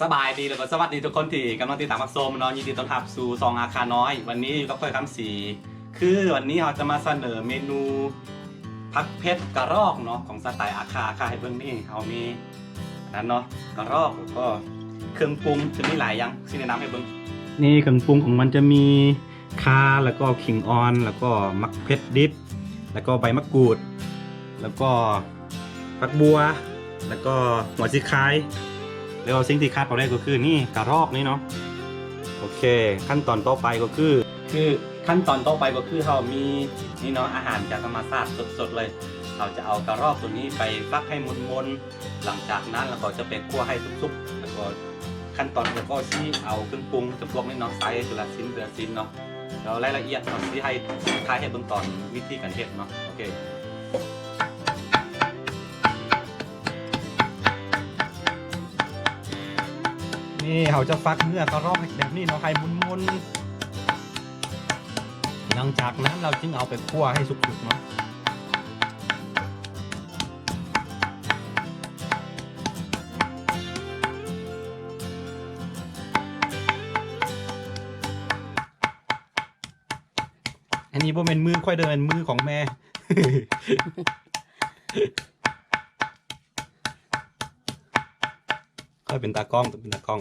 สบายดีแล้วก็สวัสดีทุกคนที่กำลังติดตามรับชมเนาะยินดีต้อนรับสู่ซองอาคาน้อยวันนี้อยู่กับค่อยคำสีคือวันนี้เราจะมาเสนอเมนูผักเพชรกระรอกเนาะของสไตล์อาคาให้เบิ่งนี่เขามีนั้นเนาะกระรอกแล้วก็เครื่องปรุงจะมีหลายอย่างที่แนะนำให้เบิ่งนี่เครื่องปรุงของมันจะมีข่าแล้วก็ขิงอ่อนแล้วก็มะเขือดิบแล้วก็ใบมะกรูดแล้วก็ผักบัวแล้วก็หัวซีไคร้แล้วสิ่งที่คาดเราได้ก็คือนี่กระรอกนี่เนาะโอเคขั้นตอนต่อไปก็คือขั้นตอนต่อไปก็คือเรามีนี่เนาะอาหารจากธรรมชาติสดๆเลยเราจะเอากระรอกตัวนี้ไปฟักให้มุนๆหลังจากนั้นเราก็จะไปคั่วให้สุกๆแล้วก็ขั้นตอนเราก็ชี้เอาเครื่องปรุงจะพวกนี้เนาะใส่ทีละชิ้นเนาะแล้วรายละเอียดเราชี้ให้ท้ายให้เบื้องต้นวิธีการเฮ็ดเนาะโอเคนี่เขาจะฟักเนื้อกระรอกแบบนี้เนาะให้มุนๆหลังจากนั้นเราจึงเอาไปคั่วให้สุกๆเนาะอันนี้บ่เป็นมือค่อยเดินมือของแม่ ค่อยเป็นตากล้องเป็นตากล้อง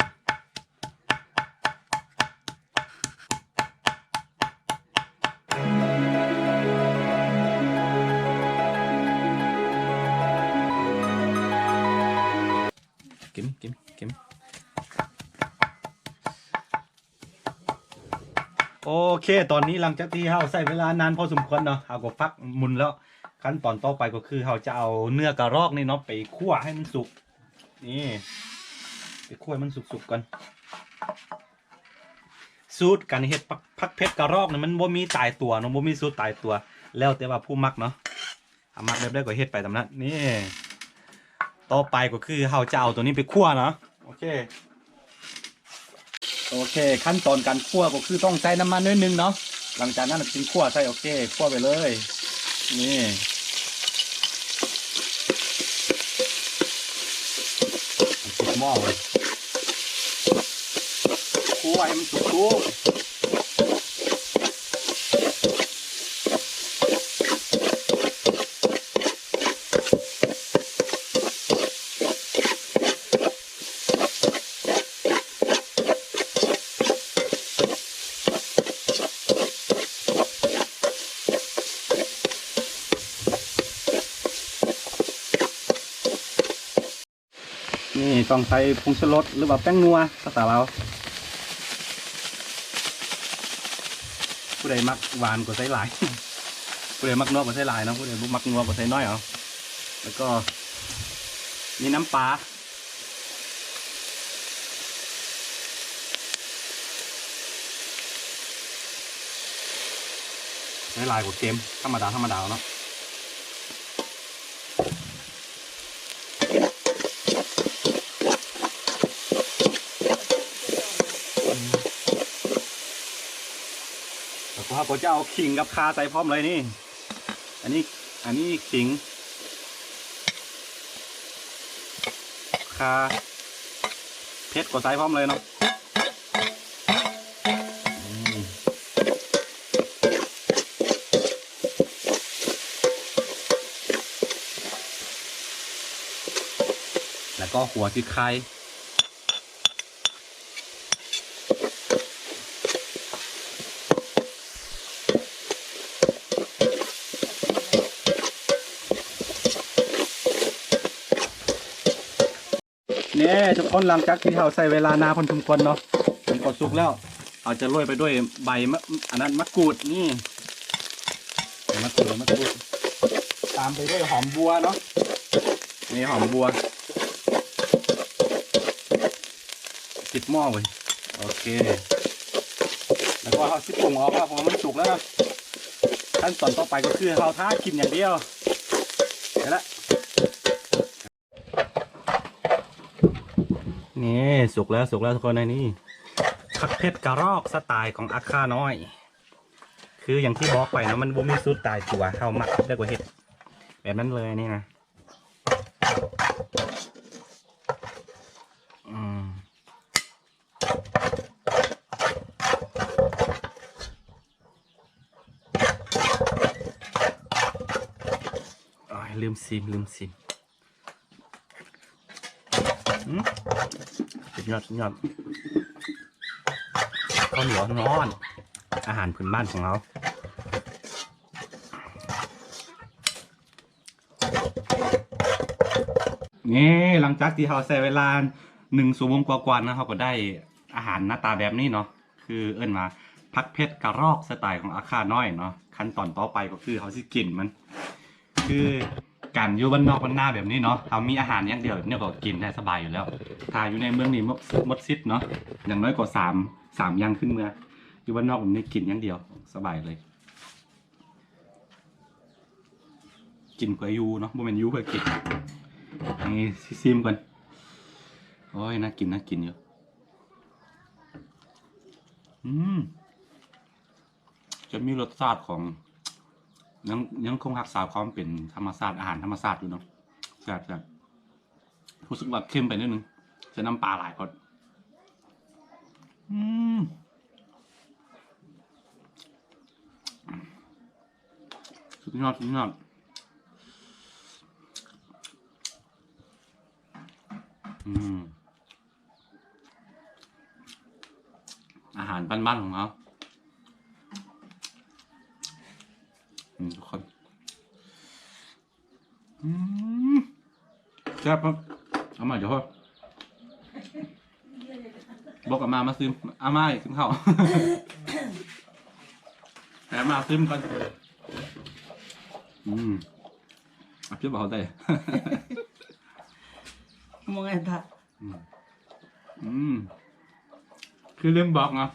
กิมโอเคตอนนี้หลังจากที่เราใส่เวลานานพอสมควรเนาะเราก็ฟักมุนแล้วขั้นตอนต่อไปก็คือเราจะเอาเนื้อกระรอกนี่เนาะไปคั่วให้มันสุกนี่ไปคั่วมันสุกๆก่อนสูตรการเฮ็ดผักเพชรกระรอกเนี่ยมันบ่มีตายตัวเนาะบ่มีสูตรตายตัวแล้วแต่ว่าผู้มักเนาะมักแบบได้ก็เฮ็ดไปตามนั้นนี่ต่อไปก็คือเราจะเอาตัวนี้ไปคั่วเนาะโอเคขั้นตอนการคั่วก็คือต้องใส่น้ำมันนิดนึงเนาะหลังจากนั้นจึงคั่วใส่โอเคคั่วไปเลยนี่ติดหม้อเลยคั่วให้มันสุกนี่ต้องใส่ผงชูรสหรือว่าแป้งนัวภาษาเราผู้ใดมักหวานก็ใส่หลายผู้ใดมักนัวก็ใส่หลายเนาะผู้ใดมักนัวก็ใส่น้อยเอาแล้วก็มีน้ำปลาใส่หลายกว่าเค็มธรรมดาเนาะเขาก็จะเอาขิงกับข่าใส่พร้อมเลยนี่อันนี้ขิงข่าเพชรก็ใส่พร้อมเลยเนาะแล้วก็หัวที่ไข่เนี่ยทุกคนหลังจากที่เราใส่เวลานานพอสมควรเนาะมันก็สุกแล้วเราจะโรยไปด้วยใบอันนั้นมะกรูดนี่มะกรูดตามไปด้วยหอมบัวเนาะนี่หอมบัว ปิดหม้อเลยโอเคแล้วก็เอาชิปผงออกแล้วเพราะมันสุกแล้วนะขั้นตอนต่อไปก็คือเราท้ากินอย่างเดียวเดี๋ยวละนี่สุกแล้วทุกคนในนี้ผักเผ็ดกระรอกสไตล์ของอาคาน้อย คืออย่างที่บอกไปนะมันบ่มีสูตรตายตัวเข้ามักได้กว่าเห็ดแบบนั้นเลยนี่นะลืมซิมสุดยอดข้าวเหนียวร้อนอาหารพื้นบ้านของเรานี่หลังจากที่เราใช้เวลา1 ชั่วโมงกว่าๆนะเราก็ได้อาหารหน้าตาแบบนี้เนาะคือเอิ้นมาผักเผ็ดกระรอกสไตล์ของอาคาน้อยเนาะขั้นตอนต่อไปก็คือเขาสิกินมันคือการอยู่บ้านนอกบ้านหน้าแบบนี้เนาะเรามีอาหารอย่างเดียวแบบนี้ก็กินได้สบายอยู่แล้วถ้าอยู่ในเมืองนี่มดซิดเนาะอย่างน้อยกว่า3อย่างขึ้นเมืองอยู่บ้านนอกแบบนี้กินอย่างเดียวสบายเลยกินเพื่ออยู่เนาะบ่แม่นอยู่เพื่อกินนี่ซิมกันโอ้ยน่ากินอยู่จะมีรสชาติของยังคงรักษาความเป็นธรรมชาติอาหารธรรมชาติอยู่เนาะแบบรู้สึกว่าเค็มไปนิดนึงจะน้ำปลาหลายคนสุดยอดอาหารบ้านๆของเขาทุกคนแซ่บครับเอามาเดี๋ยวพ่อบอกอามาซื้ออาม่าซื้อข้าวแต่มาซื้อก่อนเอาเชื่อบอกเขาได้มองไงท่าคือเรื่องบอกเนาะ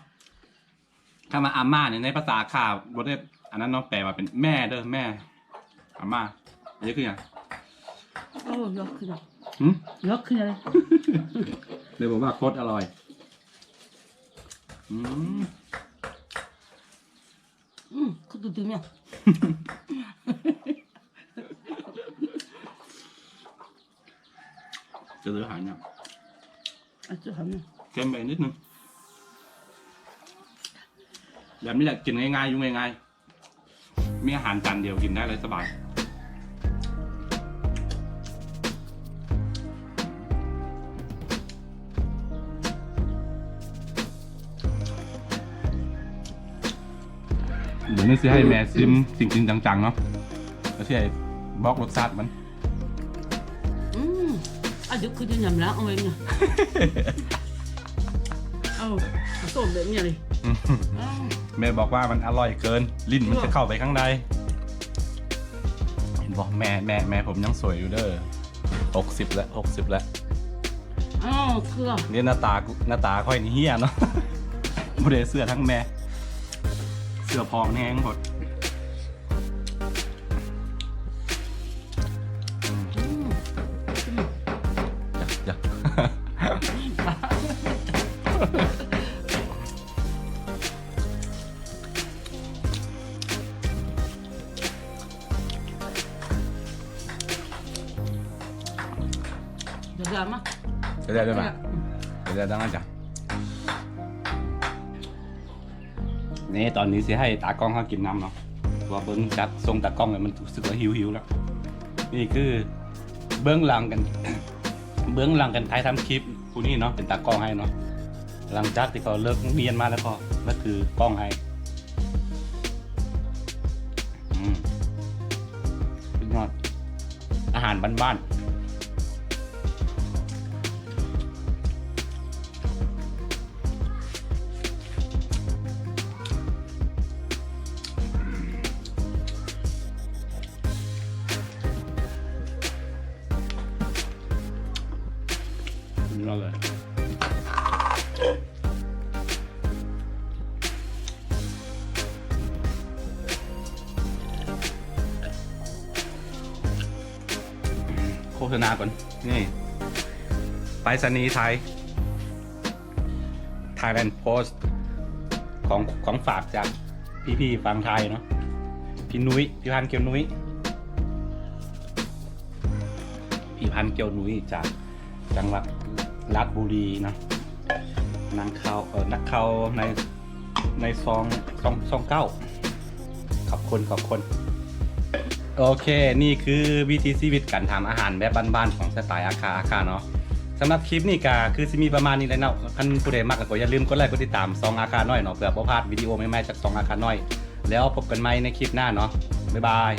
ถ้ามาอาม่าเนี่ยในภาษาข่าวบทได้อันนั้นน้องแปลว่าเป็นแม่เด้อแม่อาม่าอันนี้คืออย่างโอ้ยกขึ้นยกขึ้นเลยเลยบอกว่าโคตรอร่อยคือตัวเนี่ยจะเหลือหายเนี่ยจะทำเนี่ยเค็มไปนิดนึงแบบนี้แหละกินง่ายๆยุ่งง่ายๆมีอาหารจานเดียวกินได้เลยสบายเดี๋ยวนี้สิให้แม่ซิมจริงๆจังๆเนาะแล้วสิให้บอกรสชาติมันอายุคือจะยำแล้วเอาเองไงส้มแบบนี้เลยแม่บอกว่ามันอร่อยเกินลิ้นมันจะเข้าไปข้างในเห็นบอกแม่ผมยังสวยอยู่เด้อ60แล้วคือเนี่ยหน้าตาค่อยนี่เฮี้ยเนาะโมเดลเสื้อทั้งแม่เสื้อพองแห้งหมดจ้ะเดี๋ยวมาเดี๋ยวได้ไหมเดี๋ยวดังนั้นจ้ะนี่ตอนนี้สิให้ตากล้องเขากินน้ำเนาะว่าเบิ้งจัดทรงตากล้องเลยมันรู้สึกว่าหิวแล้วนี่คือเบื้องหลังกันท้ายทำคลิปผู้นี้เนาะเป็นตากล้องให้เนาะหลังจากที่เขาเลิกเรียนมาแล้วก็นั่นคือกล้องให้สุดยอดอาหารบ้านๆเลย ษณาก่อนนี่ไปรษณีย์ไทย Thailand Post ของฝากจากพี่ๆฝั่งไทยเนาะพี่นุ้ยพี่พันเกียวนุ้ยจากจังหวัดราชบุรีเนาะนักเข้าในซองเก้าขอบคุณโอเคนี่คือวิธีชีวิตการทำอาหารแบบบ้านๆของสไตล์อาคาเนาะสำหรับคลิปนี้ก็คือจะมีประมาณนี้เลยเนาะท่านผู้ใดมากก็อย่าลืมกดไลค์กดติดตามซองอาคาน้อยเนาะเพื่อบ่พลาดวิดีโอใหม่ๆจากซองอาคาน้อยแล้วพบกันใหม่ในคลิปหน้าเนาะบ๊ายบาย